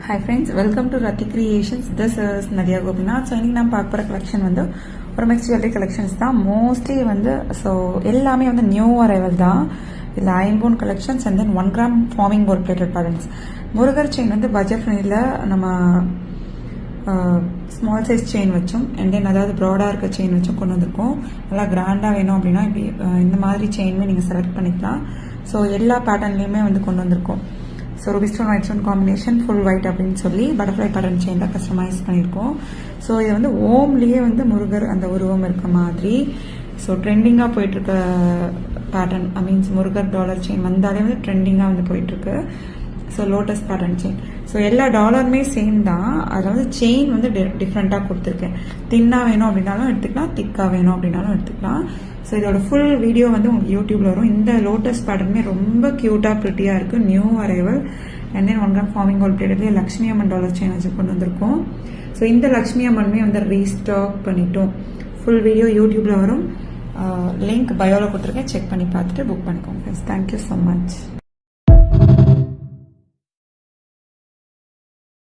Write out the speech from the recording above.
Hi friends, welcome to Rati Creations. This is Nadia Gopinath. So இன்னைக்கு நான் பார்க்க போற கலெக்ஷன் வந்து ஒரு மிக்ஸ் ஜுவல்லரி கலெக்ஷன்ஸ் தான். மோஸ்ட்லி வந்து ஸோ எல்லாமே வந்து நியூ அரைவல் தான். இதில் impon collections and then 1 gram forming gold plated patterns. Murugar chain வந்து பட்ஜெட் ஃப்ரெண்ட்லியில் நம்ம ஸ்மால் சைஸ் செயின் வச்சோம் அண்ட் தென் அதாவது ப்ராடாக இருக்க செயின் வச்சும் கொண்டு வந்திருக்கோம். நல்லா கிராண்டாக வேணும் அப்படின்னா இப்படி இந்த மாதிரி செயினுமே நீங்கள் செலக்ட் பண்ணிக்கலாம். ஸோ எல்லா பேட்டர்ன்லேயுமே வந்து கொண்டு வந்திருக்கோம். So Ruby stone white stone combination full white அப்படின்னு சொல்லி பட்டர்ஃப்ளை பேட்டர்ன் செயின் தான் கஸ்டமைஸ் பண்ணியிருக்கோம். ஸோ இது வந்து ஓம்லேயே வந்து முருகர் அந்த உருவம் இருக்க மாதிரி ஸோ ட்ரெண்டிங்காக போயிட்டுருக்க pattern means Murugar dollar chain வந்தாலே வந்து ட்ரெண்டிங்காக வந்து போயிட்டுருக்கு. So lotus pattern chain. So எல்லா டாலருமே சேம் தான். அதில் வந்து செயின் வந்து டிஃப்ரெண்ட்டாக கொடுத்துருக்கேன். தின்னாக வேணும் அப்படின்னாலும் எடுத்துக்கலாம், திக்காக வேணும் அப்படின்னாலும் எடுத்துக்கலாம். ஸோ இதோட ஃபுல் வீடியோ வந்து உங்களுக்கு யூடியூப்ல வரும். இந்த லோட்டஸ் பேட்டர்னுமே ரொம்ப க்யூட்டாக ப்ரிட்டியாக இருக்குது. New arrival and then 1 gram forming gold பிளேட்டட்லேயே லக்ஷ்மி அம்மன் டாலர் செயின் வச்சு கொண்டு வந்திருக்கோம். ஸோ இந்த லக்ஷ்மி அம்மனுமே வந்து ரீஸ்டாக் பண்ணிட்டோம். ஃபுல் வீடியோ யூடியூப்ல வரும். லிங்க் பயோவில் கொடுத்துருக்கேன். செக் பண்ணி பார்த்துட்டு புக் பண்ணிக்கோங்க. Thank you so much.